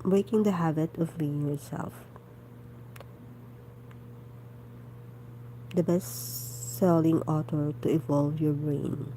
Breaking the habit of being yourself. The best selling author to evolve your brain.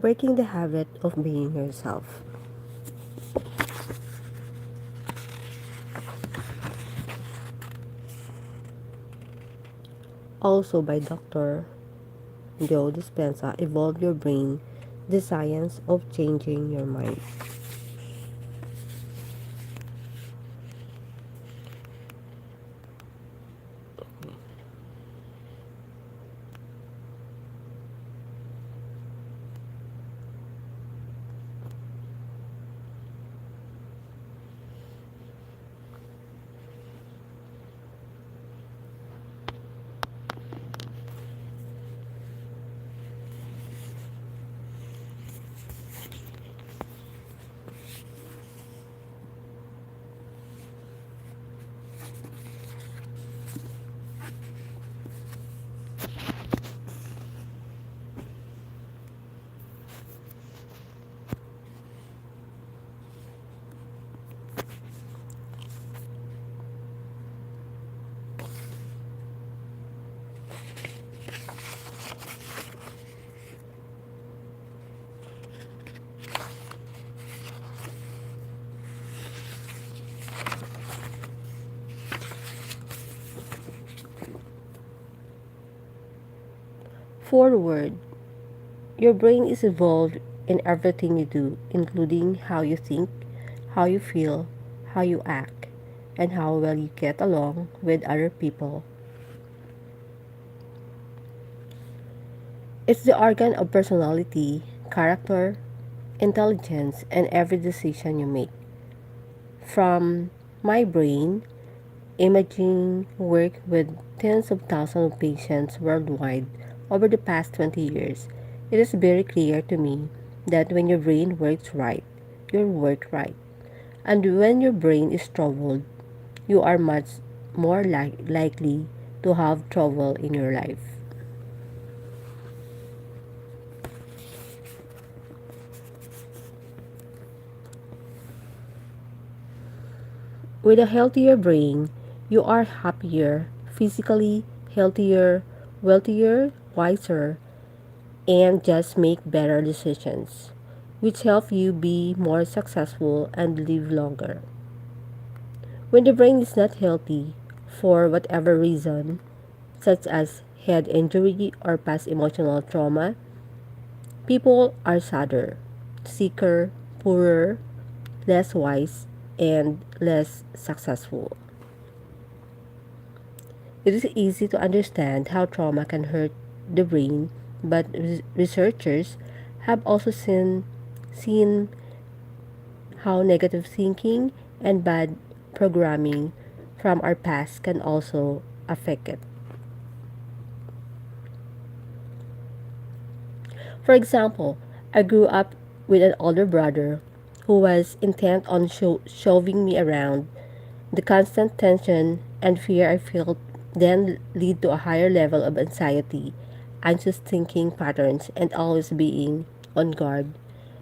Breaking the habit of being yourself. Also by Dr. Joe Dispenza, Evolve Your Brain, The Science of Changing Your Mind. Forward. Your brain is involved in everything you do, including how you think, how you feel, how you act, and how well you get along with other people. It's the organ of personality, character, intelligence, and every decision you make. From my brain, imaging work with tens of thousands of patients worldwide over the past 20 years, it is very clear to me that when your brain works right, you work right. And when your brain is troubled, you are much more likely to have trouble in your life. With a healthier brain, you are happier, physically healthier, wealthier, wiser, and just make better decisions, which help you be more successful and live longer. When the brain is not healthy, for whatever reason, such as head injury or past emotional trauma, people are sadder, sicker, poorer, less wise, and less successful. It is easy to understand how trauma can hurt the brain, but researchers have also seen how negative thinking and bad programming from our past can also affect it. For example, I grew up with an older brother who was intent on shoving me around. The constant tension and fear I felt then lead to a higher level of anxiety, anxious thinking patterns, and always being on guard,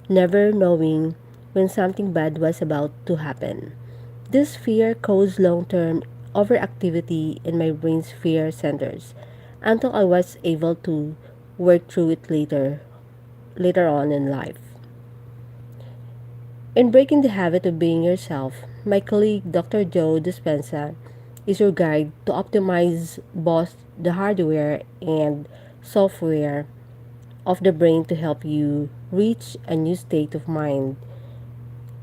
never knowing when something bad was about to happen. This fear caused long-term overactivity in my brain's fear centers until I was able to work through it later on in life. In breaking the habit of being yourself, my colleague Dr. Joe Dispenza is your guide to optimize both the hardware and software of the brain to help you reach a new state of mind.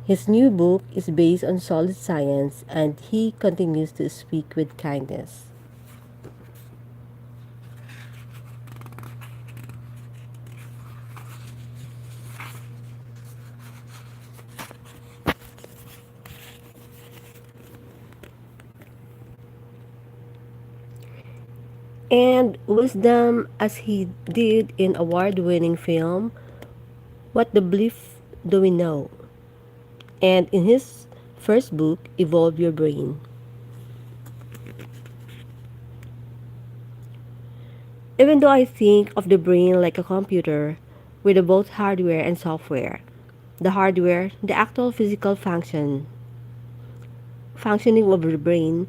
His new book is based on solid science and he continues to speak with kindness. And wisdom as he did in award-winning film What the Belief Do We Know? And in his first book, Evolve Your Brain. Even though I think of the brain like a computer with both hardware and software, the hardware, the actual physical functioning of the brain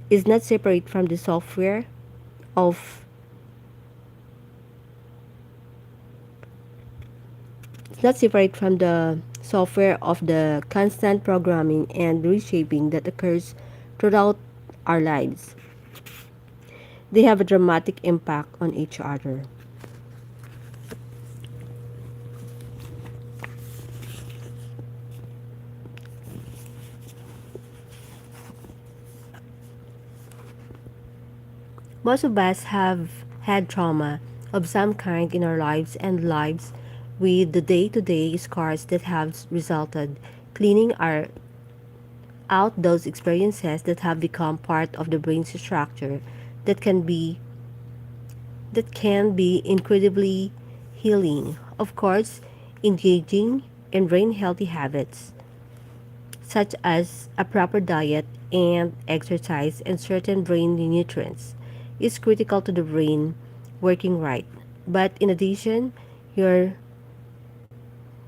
is not separate from the software of it's not separate from the software of the constant programming and reshaping that occurs throughout our lives. They have a dramatic impact on each other. Most of us have had trauma of some kind in our lives and lives with the day-to-day scars that have resulted cleaning our out those experiences that have become part of the brain's structure that can be that can be incredibly healing. Of course, engaging in brain healthy habits such as a proper diet and exercise and certain brain nutrients is critical to the brain working right. But in addition, your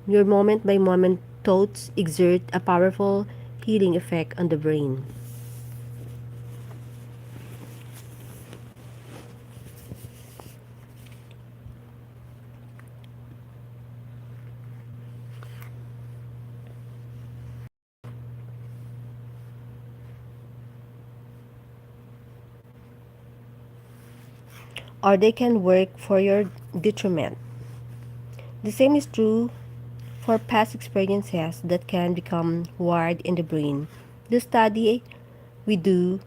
your moment by moment thoughts exert a powerful healing effect on the brain. Or they can work for your detriment. The same is true for past experiences that can become wired in the brain. The study we do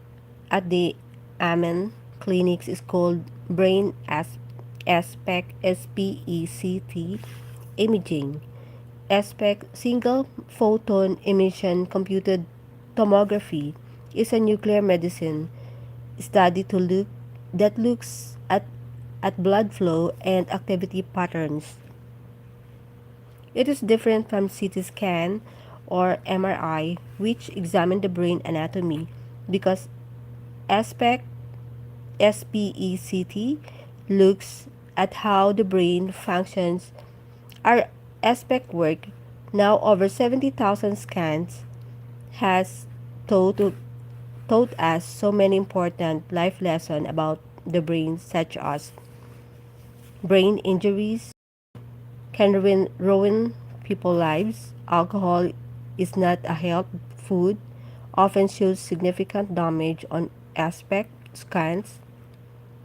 at the Amen clinics is called brain aspect SPECT imaging. Aspect single photon emission computed tomography is a nuclear medicine study that looks at blood flow and activity patterns. It is different from CT scan or MRI, which examine the brain anatomy, because aspect SPECT looks at how the brain functions. Our aspect work, now over 70,000 scans, has taught, taught us so many important life lessons about the brain, such as brain injuries can ruin people's lives. Alcohol is not a health food, often shows significant damage on aspect scans.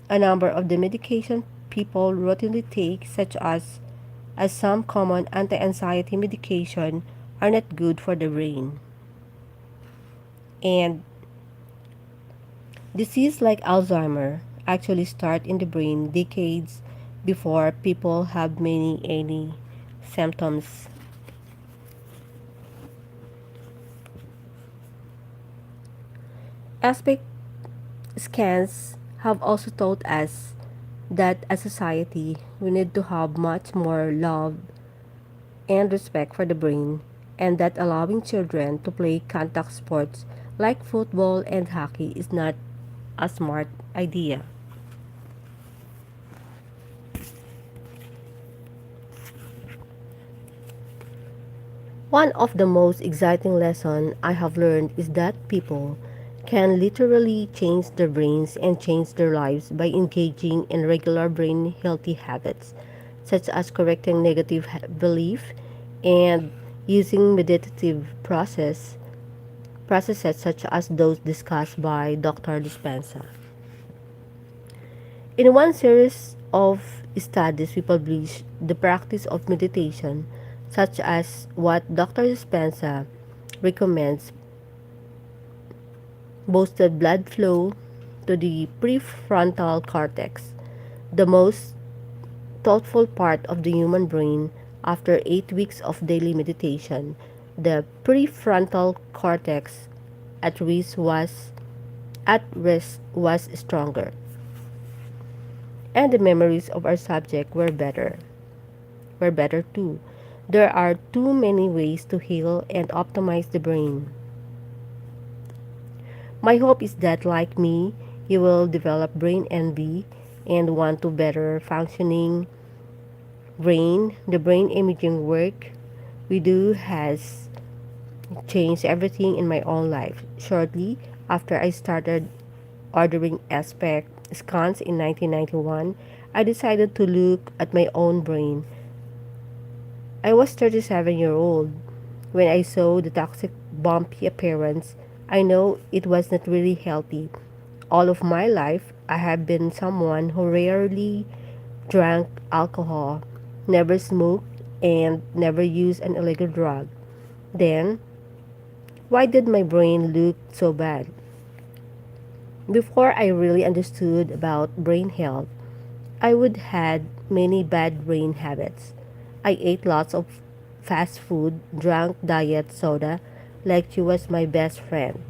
A number of the medication people routinely take, such as some common anti-anxiety medication, are not good for the brain. And disease like Alzheimer actually start in the brain decades before people have any symptoms. Aspect scans have also taught us that as a society we need to have much more love and respect for the brain, and that allowing children to play contact sports like football and hockey is not a smart idea. One of the most exciting lessons I have learned is that people can literally change their brains and change their lives by engaging in regular brain healthy habits, such as correcting negative belief and using meditative processes such as those discussed by Dr. Dispenza. In one series of studies, we published the practice of meditation, such as what Dr. Dispenza recommends, boosted blood flow to the prefrontal cortex, the most thoughtful part of the human brain. After 8 weeks of daily meditation, the prefrontal cortex at risk was stronger, and the memories of our subject were better too. There are too many ways to heal and optimize the brain. My hope is that, like me, you will develop brain envy and want to better functioning brain. The brain imaging work we do has changed everything in my own life. Shortly after I started ordering aspect scans in 1991, I decided to look at my own brain. I was 37-year old when I saw the toxic bumpy appearance. I know it was not really healthy. All of my life, I have been someone who rarely drank alcohol, never smoked, and never used an illegal drug. Then, why did my brain look so bad? Before I really understood about brain health, I would had many bad brain habits. I ate lots of fast food, drank diet soda like she was my best friend,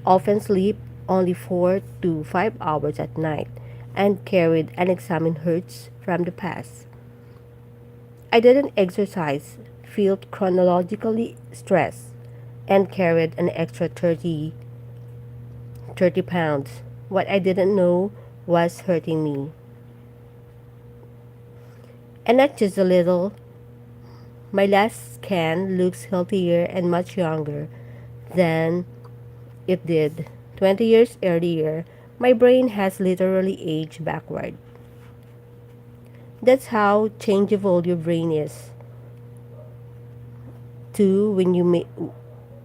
often sleep only 4 to 5 hours at night, and carried unexamined hurts from the past. I didn't exercise, felt chronologically stressed, and carried an extra 30 pounds. What I didn't know was hurting me. And not just a little. My last scan looks healthier and much younger than it did 20 years earlier. My brain has literally aged backward. That's how changeable your brain is, too, when you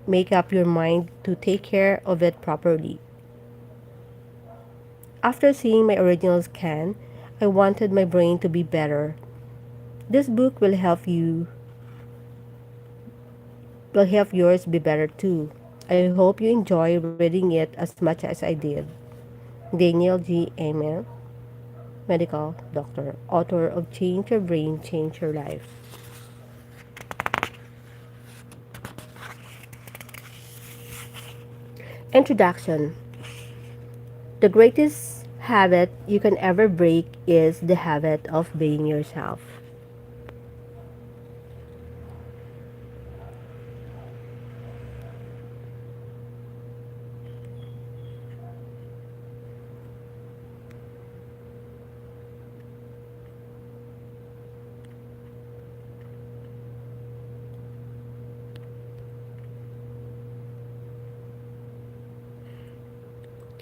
make up your mind to take care of it properly. After seeing my original scan, I wanted my brain to be better. This book will help yours be better too. I hope you enjoy reading it as much as I did. Daniel G. Amen, medical doctor, author of Change Your Brain, Change Your Life. Introduction. The greatest habit you can ever break is the habit of being yourself.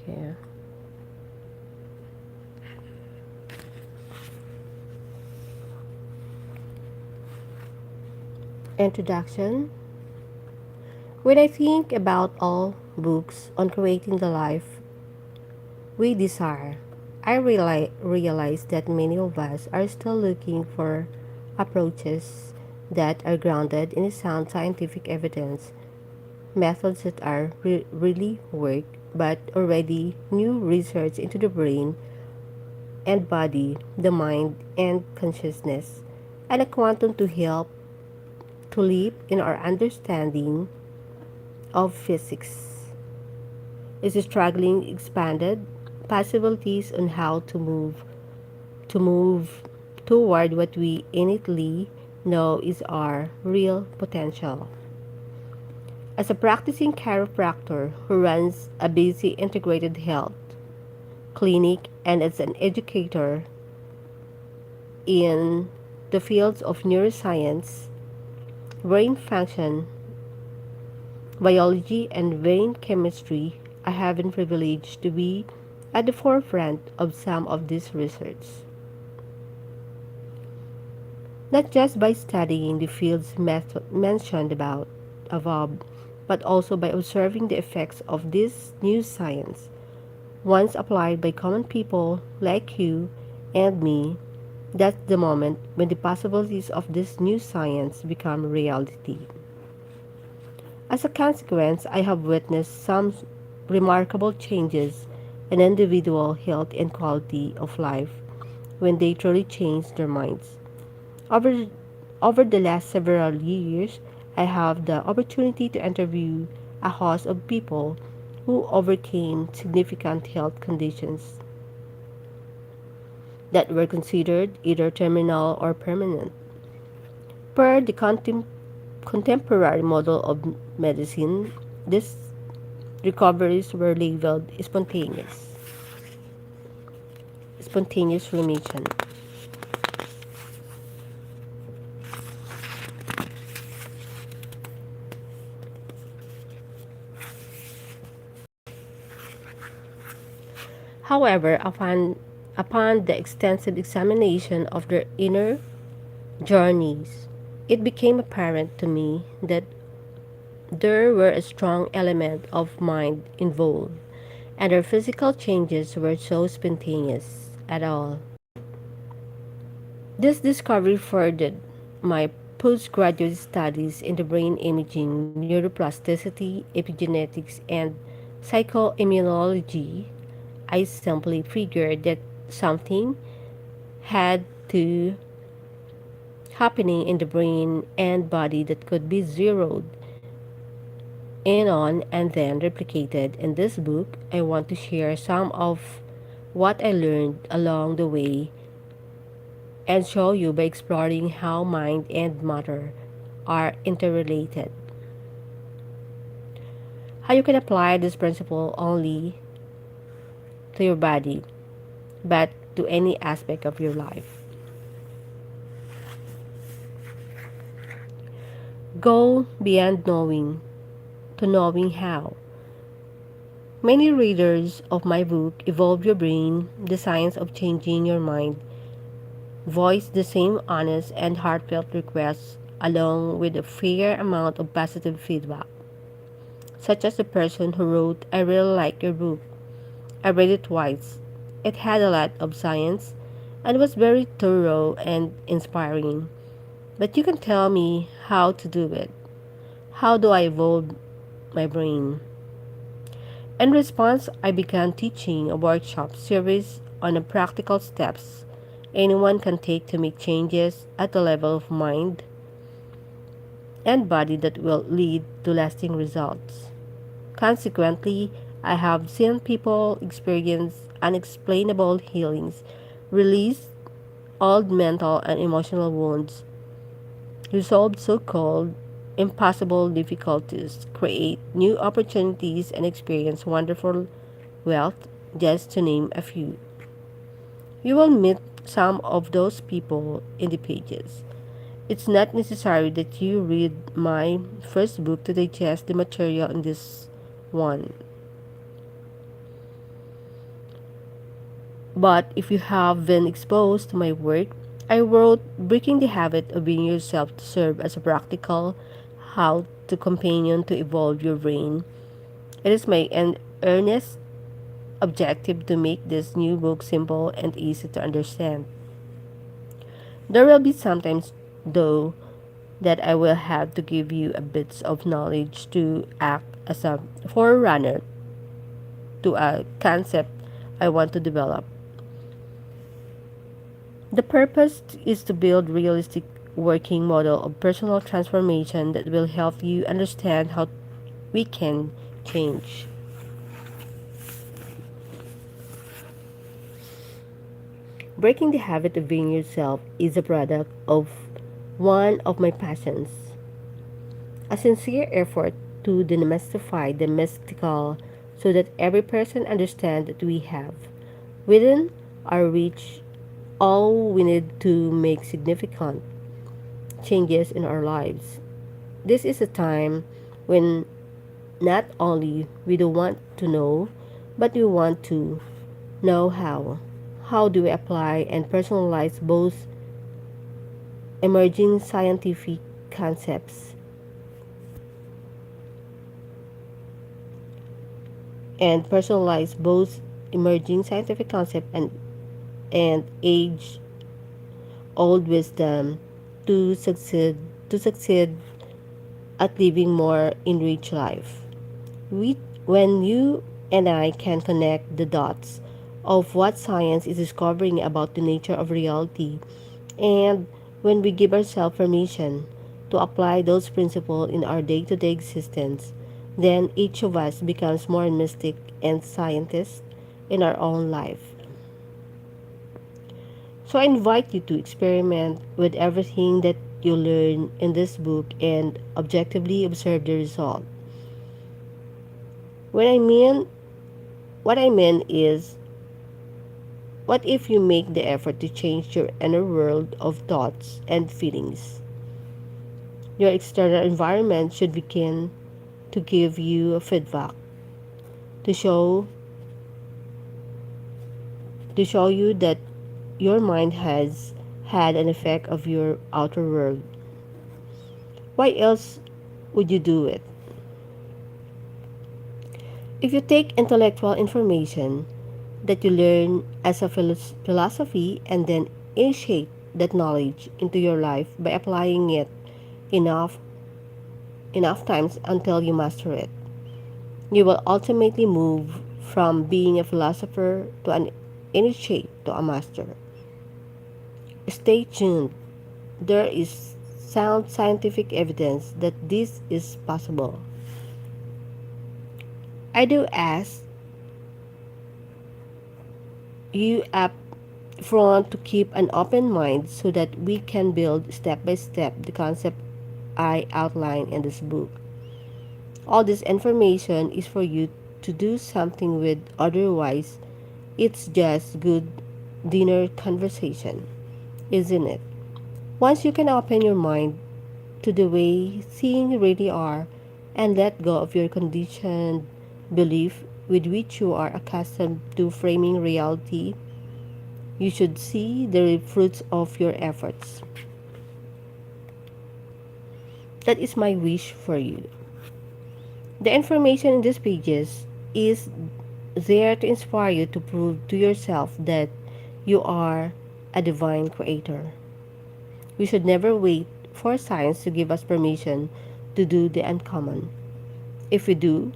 Okay. Introduction. When I think about all books on creating the life we desire, I realize that many of us are still looking for approaches that are grounded in sound scientific evidence, methods that are really work, but already new research into the brain and body, the mind and consciousness, and a quantum to help to leap in our understanding of physics is struggling expanded possibilities on how to move toward what we innately know is our real potential. As a practicing chiropractor who runs a busy integrated health clinic and as an educator in the fields of neuroscience, brain function, biology, and brain chemistry, I have been privileged to be at the forefront of some of this research, not just by studying the fields mentioned above, but also by observing the effects of this new science, once applied by common people like you and me. That's the moment when the possibilities of this new science become reality. As a consequence, I have witnessed some remarkable changes in individual health and quality of life when they truly change their minds. Over, over the last several years, I have the opportunity to interview a host of people who overcame significant health conditions that were considered either terminal or permanent. Per the contemporary model of medicine, these recoveries were labeled spontaneous remission. However, upon the extensive examination of their inner journeys, it became apparent to me that there were a strong element of mind involved, and their physical changes were so spontaneous at all. This discovery furthered my postgraduate studies in the brain imaging, neuroplasticity, epigenetics, and psychoimmunology. I simply figured that something had to happening in the brain and body that could be zeroed in on and then replicated. In this book, I want to share some of what I learned along the way and show you by exploring how mind and matter are interrelated. How you can apply this principle only to your body, but to any aspect of your life. Go beyond knowing to knowing how. Many readers of my book, Evolve Your Brain, The Science of Changing Your Mind, voice the same honest and heartfelt requests along with a fair amount of positive feedback, such as the person who wrote, I really like your book. I read it twice. It had a lot of science and was very thorough and inspiring. But you can tell me how to do it. How do I evolve my brain? In response, I began teaching a workshop series on the practical steps anyone can take to make changes at the level of mind and body that will lead to lasting results. Consequently, I have seen people experience unexplainable healings, release old mental and emotional wounds, resolve so called impossible difficulties, create new opportunities, and experience wonderful wealth, just to name a few. You will meet some of those people in the pages. It's not necessary that you read my first book to digest the material in this one. But if you have been exposed to my work, I wrote Breaking the Habit of Being Yourself to serve as a practical how to companion to evolve your brain. It is my earnest objective to make this new book simple and easy to understand. There will be sometimes, though, that I will have to give you a bits of knowledge to act as a forerunner to a concept I want to develop. The purpose is to build realistic working model of personal transformation that will help you understand how we can change. Breaking the habit of being yourself is a product of one of my passions, a sincere effort to demystify the mystical so that every person understands that we have within our reach all we need to make significant changes in our lives. This is a time when Not only we don't want to know, but we want to know how. How do we apply and personalize both emerging scientific concepts and personalize both emerging scientific concept and age old wisdom to succeed at living more enriched life. We, when you and I can connect the dots of what science is discovering about the nature of reality, and when we give ourselves permission to apply those principles in our day to day existence, then each of us becomes more mystic and scientist in our own life. So I invite you to experiment with everything that you learn in this book and objectively observe the result. When I mean what I mean is, what if you make the effort to change your inner world of thoughts and feelings? Your external environment should begin to give you a feedback to show you that your mind has had an effect of your outer world. Why else would you do it? If you take intellectual information that you learn as a philosophy and then initiate that knowledge into your life by applying it enough times until you master it, you will ultimately move from being a philosopher to an initiate to a master. Stay tuned. There is sound scientific evidence that this is possible. I do ask you up front to keep an open mind so that we can build step by step the concept I outline in this book. All this information is for you to do something with, otherwise, it's just good dinner conversation, isn't it? Once you can open your mind to the way things really are and let go of your conditioned belief with which you are accustomed to framing reality, you should see the fruits of your efforts. That is my wish for you. The information in these pages is there to inspire you to prove to yourself that you are a divine creator. We should never wait for science to give us permission to do the uncommon. If we do,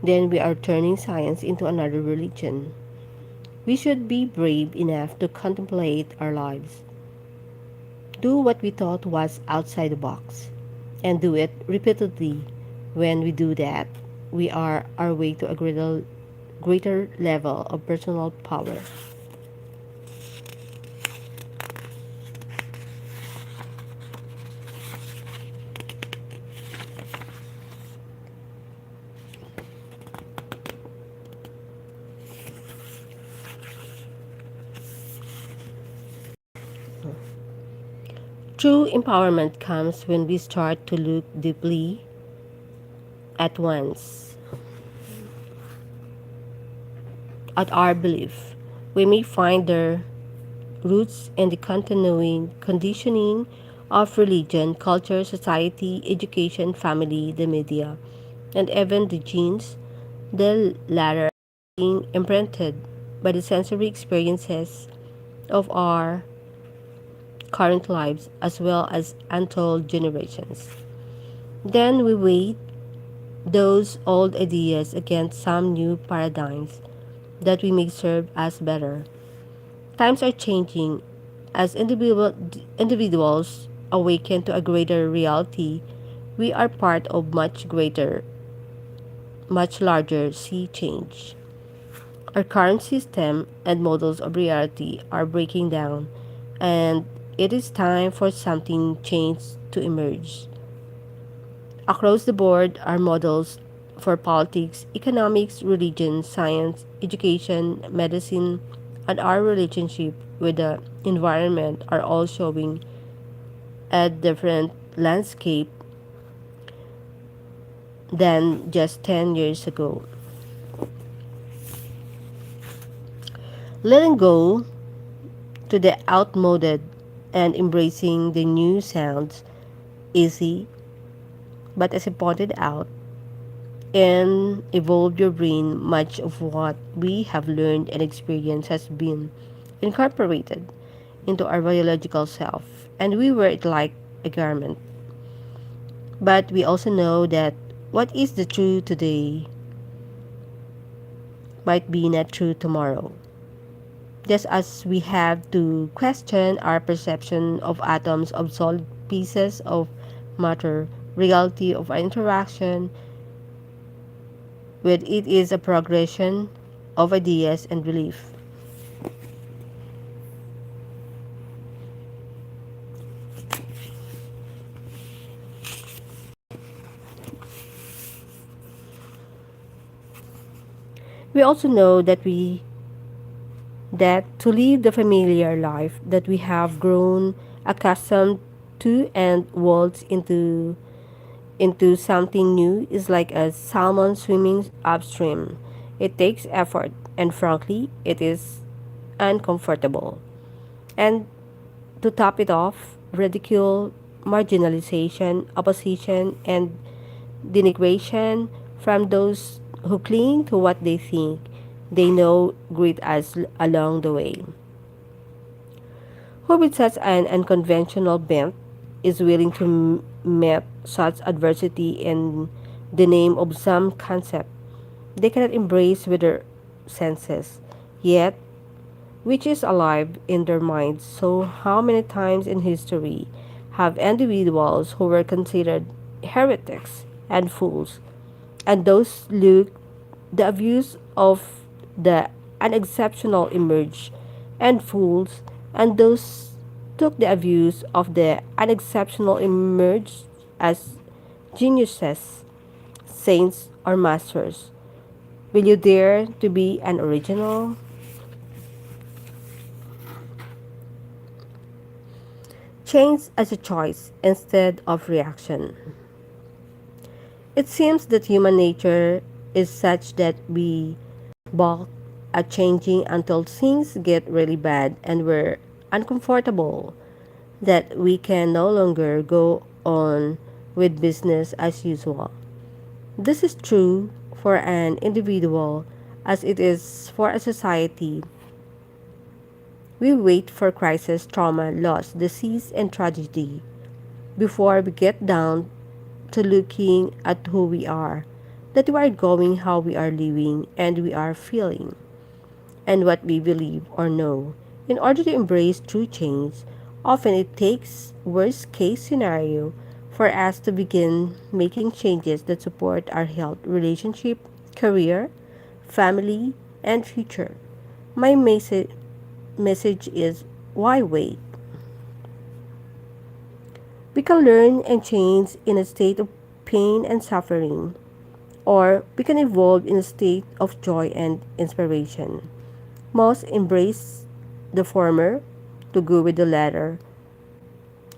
then we are turning science into another religion. We should be brave enough to contemplate our lives, do what we thought was outside the box, and do it repeatedly. When we do that, we are our way to a greater level of personal power. True empowerment comes when we start to look deeply at once at our belief. We may find their roots in the continuing conditioning of religion, culture, society, education, family, the media, and even the genes, the latter being imprinted by the sensory experiences of our current lives as well as untold generations. Then we weigh those old ideas against some new paradigms that we may serve us better. Times are changing. As individuals awaken to a greater reality, we are part of much larger sea change. Our current system and models of reality are breaking down, and it is time for something change to emerge. Across the board, our models for politics, economics, religion, science, education, medicine, and our relationship with the environment are all showing a different landscape than just 10 years ago. Letting go to the outmoded and embracing the new sounds easy, but as I pointed out, and evolve your brain, much of what we have learned and experienced has been incorporated into our biological self, and we wear it like a garment. But we also know that what is the true today might be not true tomorrow. Just as we have to question our perception of atoms of solid pieces of matter, reality of our interaction with it is a progression of ideas and belief. We also know that to live the familiar life that we have grown accustomed to and waltz into something new is like a salmon swimming upstream. It takes effort, and frankly, it is uncomfortable. And to top it off, ridicule, marginalization, opposition, and denigration from those who cling to what they think they know greet us along the way. Who with such an unconventional bent is willing to meet such adversity in the name of some concept they cannot embrace with their senses, yet which is alive in their minds. So, how many times in history have individuals who were considered heretics and fools, and those look the abuse of the unexceptional emerge, and fools, and those took the abuse of the unexceptional emerge as geniuses, saints, or masters? Will you dare to be an original? Change as a choice instead of reaction. It seems that human nature is such that we balk at changing until things get really bad and we're uncomfortable, that we can no longer go on with business as usual. This is true for an individual as it is for a society. We wait for crisis, trauma, loss, disease, and tragedy before we get down to looking at who we are, that we are going, how we are living, and we are feeling, and what we believe or know. In order to embrace true change, often it takes worst case scenario for us to begin making changes that support our health, relationship, career, family, and future. My message is why wait? We can learn and change in a state of pain and suffering, or we can evolve in a state of joy and inspiration. Most embrace the former to go with the latter.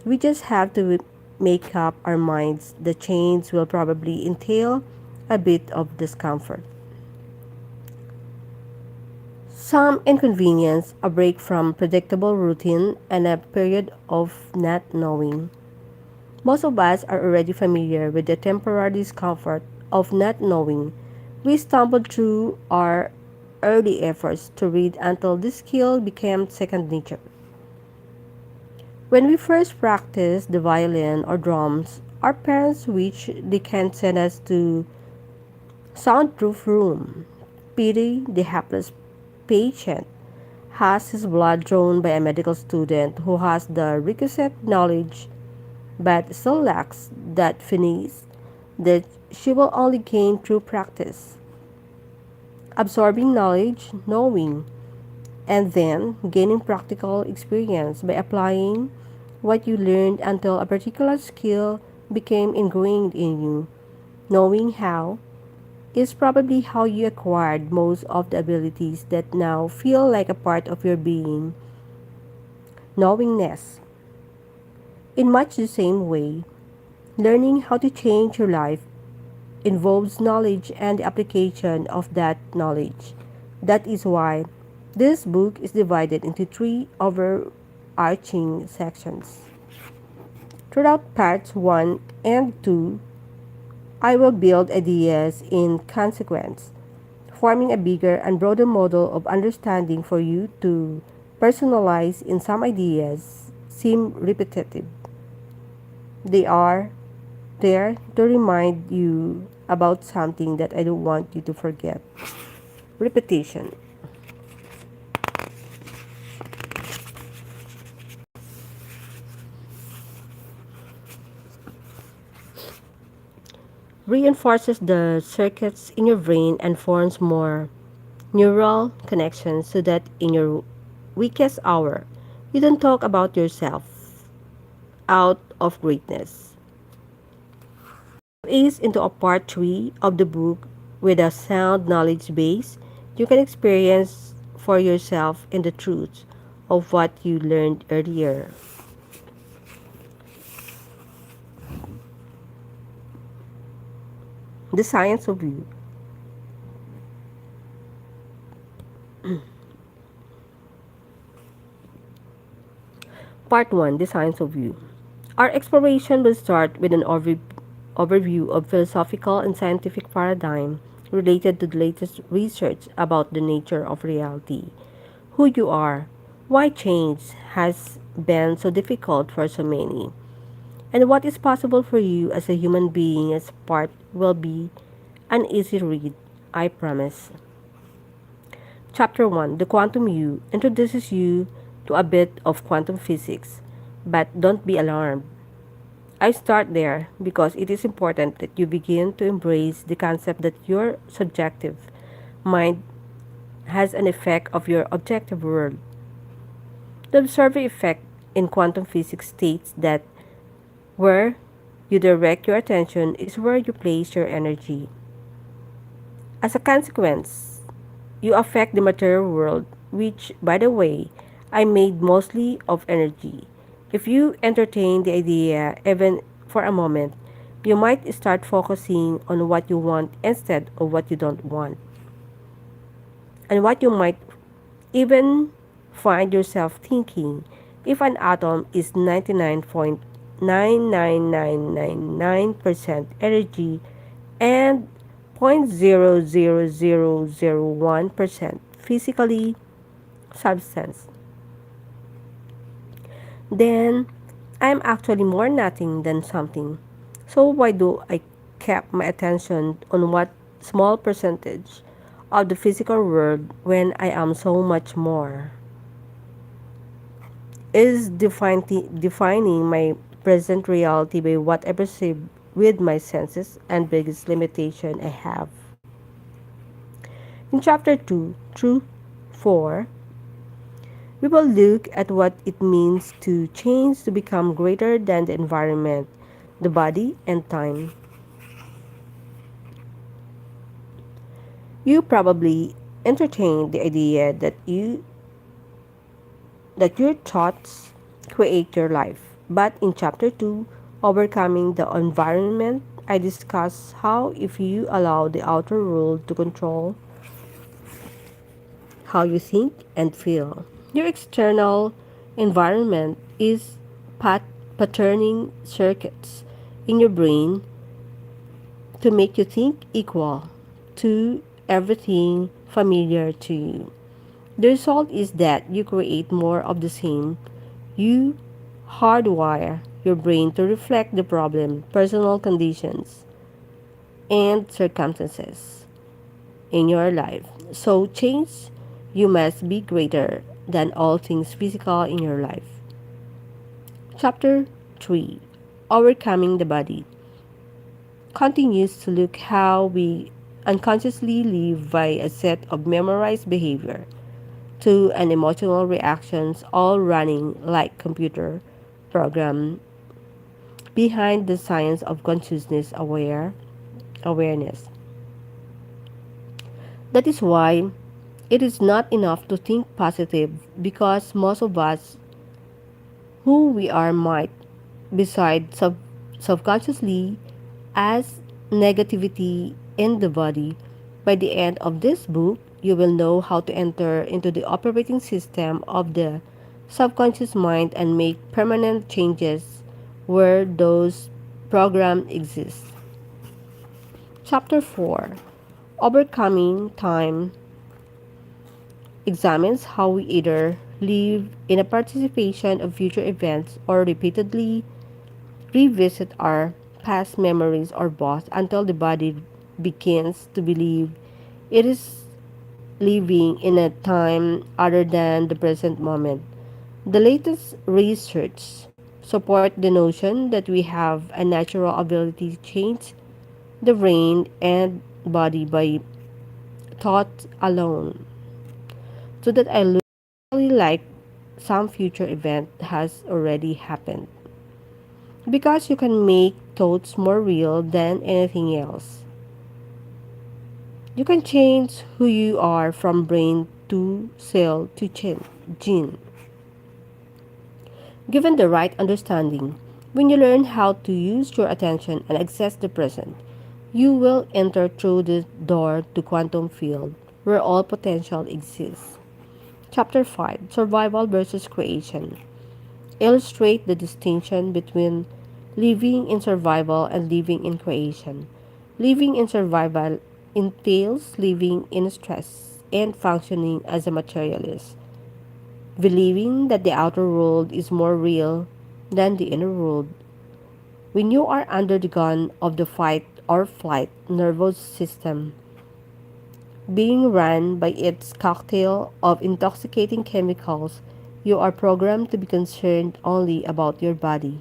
We just have to make up our minds the change will probably entail a bit of discomfort. Some inconvenience, a break from predictable routine, and a period of not knowing. Most of us are already familiar with the temporary discomfort of not knowing. We stumbled through our early efforts to read until this skill became second nature. When we first practiced the violin or drums, our parents wished they can send us to soundproof room. Pity the hapless patient has his blood drawn by a medical student who has the requisite knowledge but still lacks that finesse that she will only gain through practice. Absorbing knowledge, knowing, and then gaining practical experience by applying what you learned until a particular skill became ingrained in you. Knowing how is probably how you acquired most of the abilities that now feel like a part of your being. Knowingness. In much the same way, learning how to change your life involves knowledge and the application of that knowledge. That is why this book is divided into three overarching sections. Throughout parts 1 and 2, I will build ideas in consequence, forming a bigger and broader model of understanding for you to personalize in some ideas seem repetitive. They are there to remind you about something that I don't want you to forget. Repetition. Reinforces the circuits in your brain and forms more neural connections so that in your weakest hour, you don't talk about yourself out of greatness. Ease into a part 3 of the book with a sound knowledge base, you can experience for yourself in the truth of what you learned earlier. The science of you. Part 1, The Science of You. Our exploration will start with an overview of philosophical and scientific paradigm related to the latest research about the nature of reality, who you are, why change has been so difficult for so many, and what is possible for you as a human being. As part will be an easy read, I promise. Chapter 1, The Quantum You, introduces you to a bit of quantum physics, but don't be alarmed. I start there because it is important that you begin to embrace the concept that your subjective mind has an effect of your objective world. The observer effect in quantum physics states that where you direct your attention is where you place your energy. As a consequence, you affect the material world, which, by the way, I made mostly of energy. If you entertain the idea even for a moment, you might start focusing on what you want instead of what you don't want. And what you might even find yourself thinking if an atom is 99.99999% energy and 0.00001% physically substance, then I'm actually more nothing than something. So why do I keep my attention on what small percentage of the physical world when I am so much more? Is defining my present reality by what I perceive with my senses and biggest limitation I have. In chapter 2 through 4, we will look at what it means to change to become greater than the environment, the body, and time. You probably entertain the idea that your thoughts create your life. But in chapter 2, Overcoming the Environment, I discuss how if you allow the outer world to control how you think and feel, your external environment is patterning circuits in your brain to make you think equal to everything familiar to you. The result is that you create more of the same. You hardwire your brain to reflect the problem, personal conditions, and circumstances in your life. So, change you must be greater than all things physical in your life. Chapter 3, Overcoming the Body, continues to look how we unconsciously live by a set of memorized behavior to an emotional reactions all running like computer program behind the science of consciousness awareness. That is why it is not enough to think positive because most of us who we are might beside subconsciously as negativity in the body. By the end of this book, you will know how to enter into the operating system of the subconscious mind and make permanent changes where those programs exist. Chapter 4: Overcoming Time examines how we either live in a participation of future events or repeatedly revisit our past memories or both until the body begins to believe it is living in a time other than the present moment. The latest research support the notion that we have a natural ability to change the brain and body by thought alone, so that I look like some future event has already happened. Because you can make thoughts more real than anything else. You can change who you are from brain to cell to gene. Given the right understanding, when you learn how to use your attention and access the present, you will enter through the door to quantum field where all potential exists. Chapter 5: Survival versus Creation illustrate the distinction between living in survival and living in creation. Living in survival entails living in stress and functioning as a materialist, believing that the outer world is more real than the inner world. When you are under the gun of the fight or flight nervous system, being run by its cocktail of intoxicating chemicals, you are programmed to be concerned only about your body.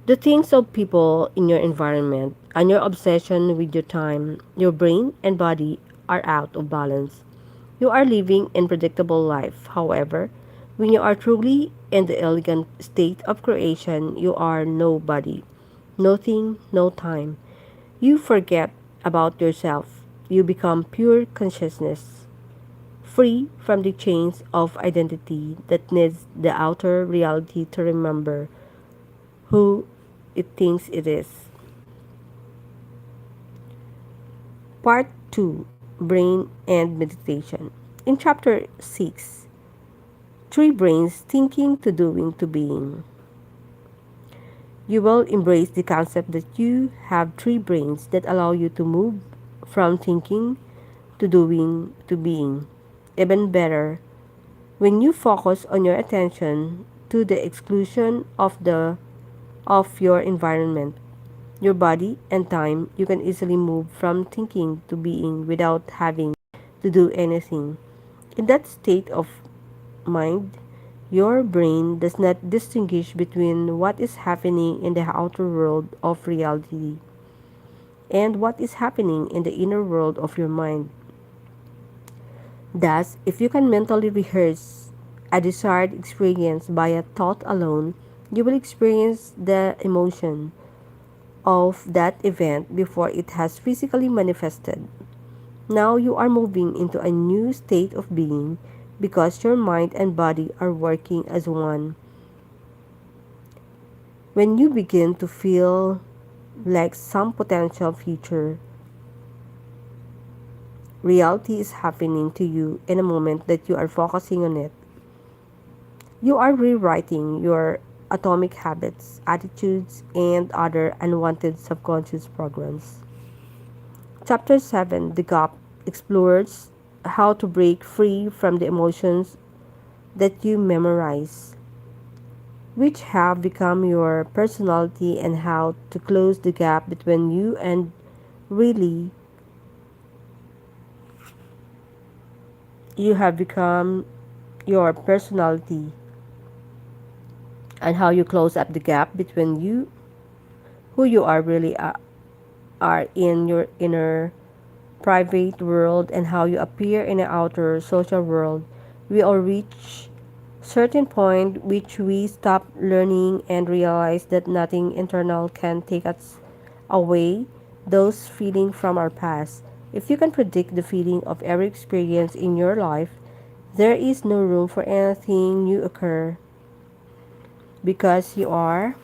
The things of people in your environment and your obsession with your time, your brain and body are out of balance. You are living in predictable life. However, when you are truly in the elegant state of creation, you are nobody, nothing, no time. You forget about yourself. You become pure consciousness, free from the chains of identity that needs the outer reality to remember who it thinks it is. Part 2: Brain and Meditation. In Chapter 6, Three Brains: Thinking to Doing to Being, you will embrace the concept that you have three brains that allow you to move from thinking to doing to being. Even better, when you focus on your attention to the exclusion of your environment, your body and time, you can easily move from thinking to being without having to do anything. In that state of mind, your brain does not distinguish between what is happening in the outer world of reality and what is happening in the inner world of your mind. Thus, if you can mentally rehearse a desired experience by a thought alone, you will experience the emotion of that event before it has physically manifested. Now you are moving into a new state of being because your mind and body are working as one. When you begin to feel like some potential future reality is happening to you in a moment that you are focusing on it, you are rewriting your atomic habits, attitudes, and other unwanted subconscious programs. Chapter 7: The Gap explores how to break free from the emotions that you memorize, which have become your personality, and how to close the gap between you and really you have become your personality, and how you close up the gap between you who you are really are in your inner private world and how you appear in the outer social world. We all reach certain point which we stop learning and realize that nothing internal can take us away those feelings from our past. If you can predict the feeling of every experience in your life, There is no room for anything new occur because you are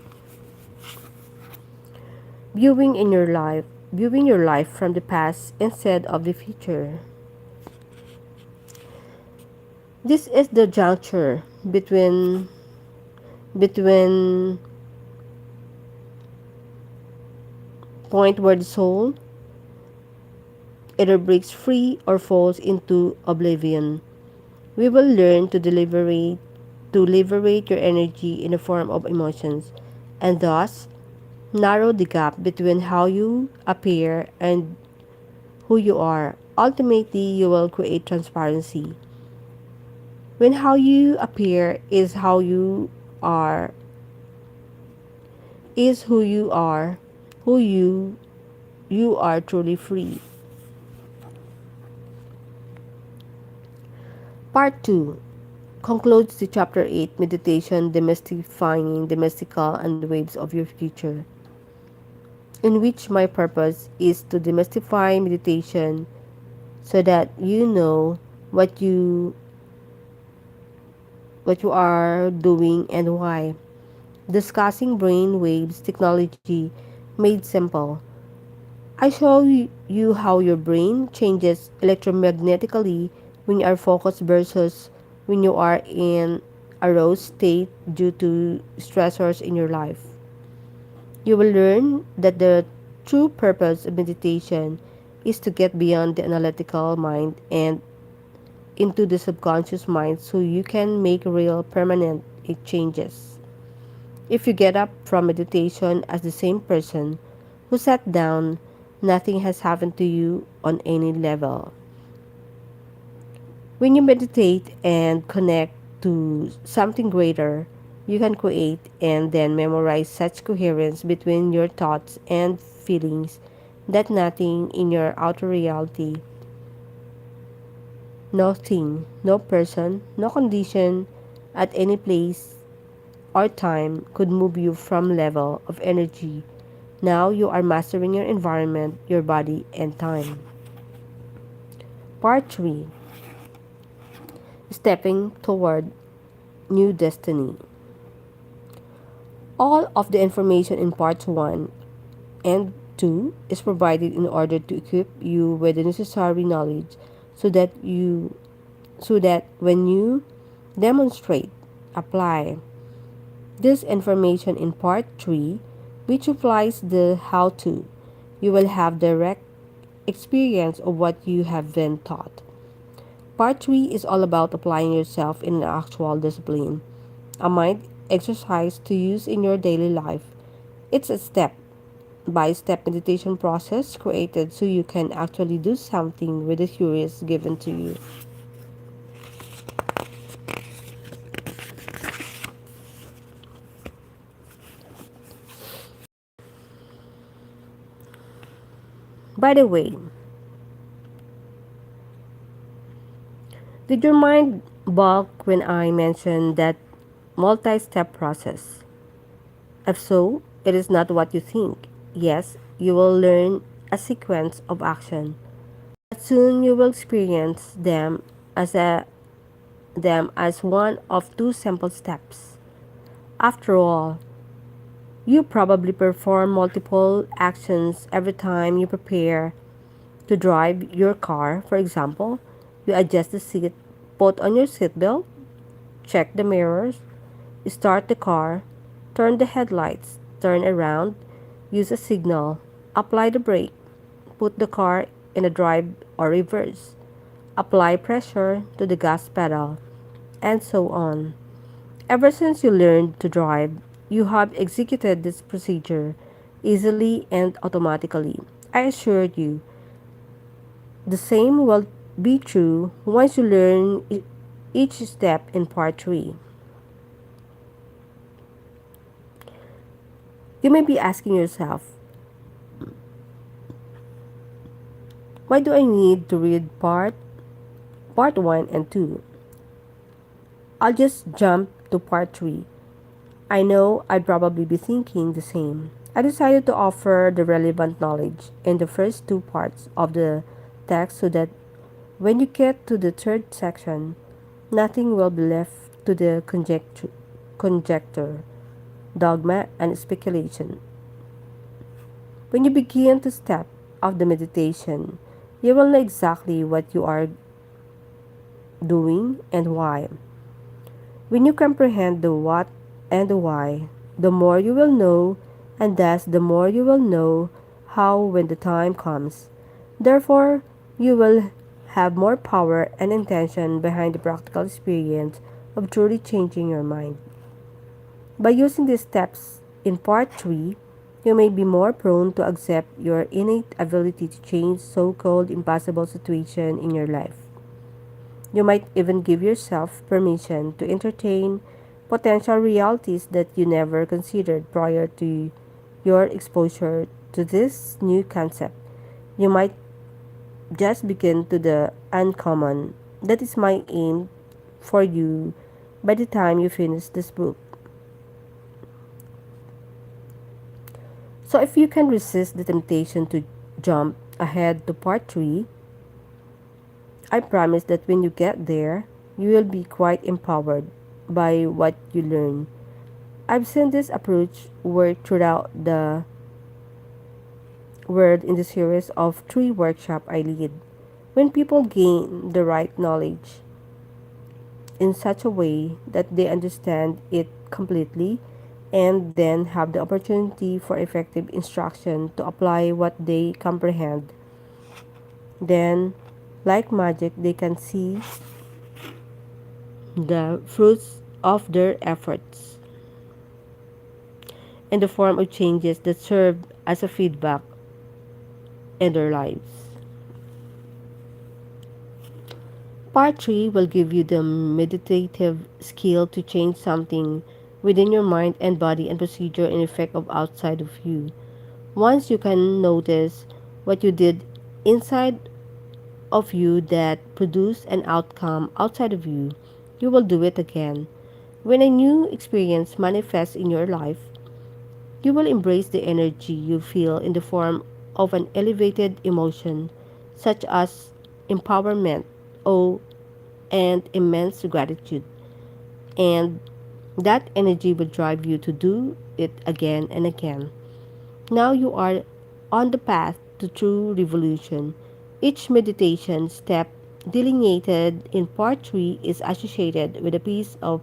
viewing your life from the past instead of the future. This is the juncture between point where the soul either breaks free or falls into oblivion. We will learn to liberate your energy in the form of emotions and thus narrow the gap between how you appear and who you are. Ultimately, you will create transparency. When how you appear is how you are, is who you are truly free. Part 2 concludes the chapter 8 meditation demystifying the mystical and waves of your future, in which my purpose is to demystify meditation so that you know what you what you are doing and why. Discussing brain waves technology made simple. I show you how your brain changes electromagnetically when you are focused versus when you are in a raw state due to stressors in your life. You will learn that the true purpose of meditation is to get beyond the analytical mind and into the subconscious mind so you can make real permanent changes. If you get up from meditation as the same person who sat down, nothing has happened to you on any level. When you meditate and connect to something greater, you can create and then memorize such coherence between your thoughts and feelings that nothing in your outer reality, no thing, no person, no condition at any place or time could move you from level of energy. Now you are mastering your environment, your body, and time. Part 3 stepping toward new destiny. All of the information in parts 1 and 2 is provided in order to equip you with the necessary knowledge so that when you demonstrate, apply this information in part 3, which applies the how to, you will have direct experience of what you have been taught. Part 3 is all about applying yourself in an actual discipline, a mind exercise to use in your daily life. It's a step by step meditation process created so you can actually do something with the curious given to you. By the way, did your mind balk when I mentioned that multi step process? If so, it is not what you think. Yes, you will learn a sequence of action, but soon you will experience them as one of two simple steps. After all, you probably perform multiple actions every time you prepare to drive your car. For example, you adjust the seat, put on your seatbelt, check the mirrors, start the car, turn the headlights, turn around, use a signal, apply the brake, put the car in a drive or reverse, apply pressure to the gas pedal, and so on. Ever since you learned to drive, you have executed this procedure easily and automatically. I assure you, the same will be true once you learn each step in part 3. You may be asking yourself, why do I need to read part 1 and 2? I'll just jump to part 3. I know I'd probably be thinking the same. I decided to offer the relevant knowledge in the first two parts of the text so that when you get to the third section, Nothing will be left to the conjecture, dogma, and speculation. When you begin to step off the meditation, you will know exactly what you are doing and why. When you comprehend the what and the why, the more you will know, and thus the more you will know how when the time comes. Therefore, you will have more power and intention behind the practical experience of truly changing your mind. By using these steps in part 3, you may be more prone to accept your innate ability to change so-called impossible situation in your life. You might even give yourself permission to entertain potential realities that you never considered prior to your exposure to this new concept. You might just begin to the uncommon. That is my aim for you by the time you finish this book. So if you can resist the temptation to jump ahead to part 3, I promise that when you get there, you will be quite empowered by what you learn. I've seen this approach work throughout the world in the series of 3 workshops I lead. When people gain the right knowledge in such a way that they understand it completely and then have the opportunity for effective instruction to apply what they comprehend, then, like magic, they can see the fruits of their efforts in the form of changes that serve as a feedback in their lives. Part 3 will give you the meditative skill to change something within your mind and body and procedure in effect of outside of you. Once you can notice what you did inside of you that produced an outcome outside of you, you will do it again. When a new experience manifests in your life, you will embrace the energy you feel in the form of an elevated emotion, such as empowerment, awe, and immense gratitude. And that energy will drive you to do it again and again. Now you are on the path to true revolution. Each meditation step delineated in part 3 is associated with a piece of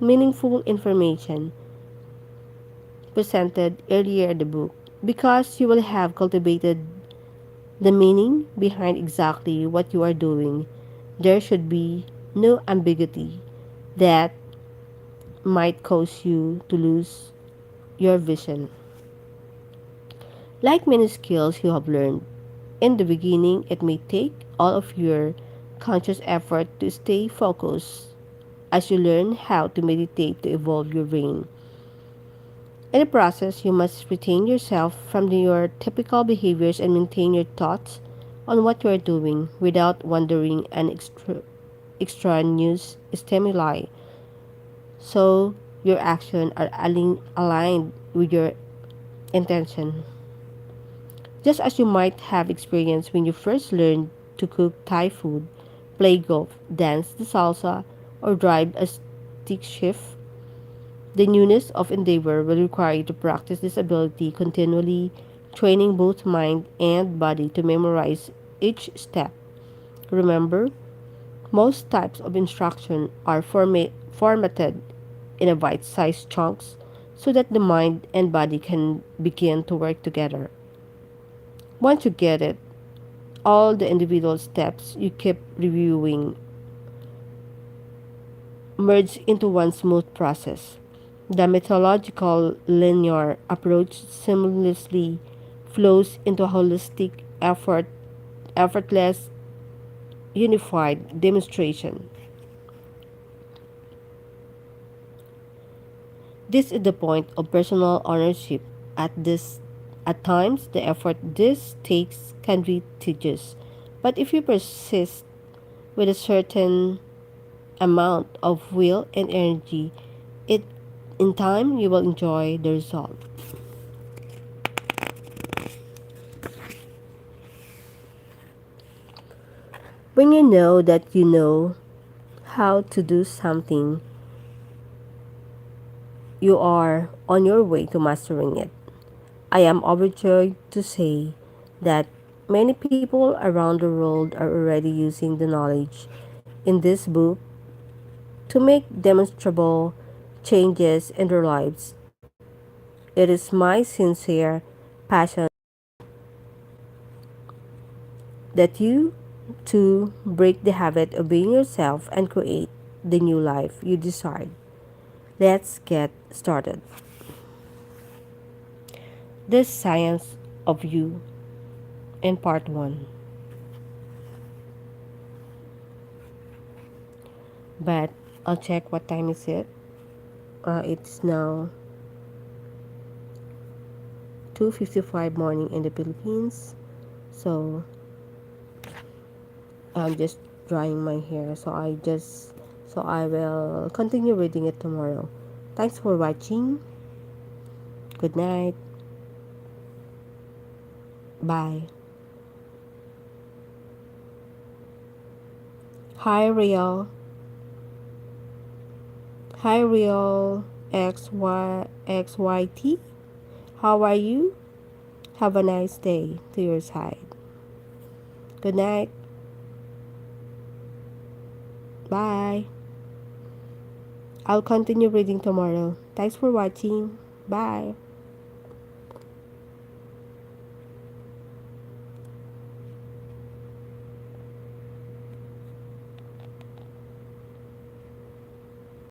meaningful information presented earlier in the book. Because you will have cultivated the meaning behind exactly what you are doing, there should be no ambiguity that might cause you to lose your vision. Like many skills you have learned, in the beginning it may take all of your conscious effort to stay focused as you learn how to meditate to evolve your brain. In the process, you must retain yourself from your typical behaviors and maintain your thoughts on what you are doing without wandering and extraneous stimuli, so your actions are aligned with your intention. Just as you might have experienced when you first learned to cook Thai food, play golf, dance the salsa, or drive a stick shift, the newness of endeavor will require you to practice this ability continually, training both mind and body to memorize each step. Remember, most types of instruction are formatted in a bite-sized chunks so that the mind and body can begin to work together. Once you get it, all the individual steps you keep reviewing merge into one smooth process. The methodological linear approach seamlessly flows into a holistic effortless, unified demonstration. This is the point of personal ownership. At times, the effort this takes can be tedious, but if you persist with a certain amount of will and energy, it in time you will enjoy the result. When you know that you know how to do something, you are on your way to mastering it. I am overjoyed to say that many people around the world are already using the knowledge in this book to make demonstrable changes in their lives. It is my sincere passion that you too break the habit of being yourself and create the new life you desire. Let's get started. This Science of You in Part 1. But I'll check what time is it. It's now 2:55 morning in the Philippines. So I'm just drying my hair. So I will continue reading it tomorrow. Thanks for watching. Good night. Bye. Hi Real. Hi Real XYT. How are you? Have a nice day to your side. Good night. Bye. I'll continue reading tomorrow. Thanks for watching. Bye.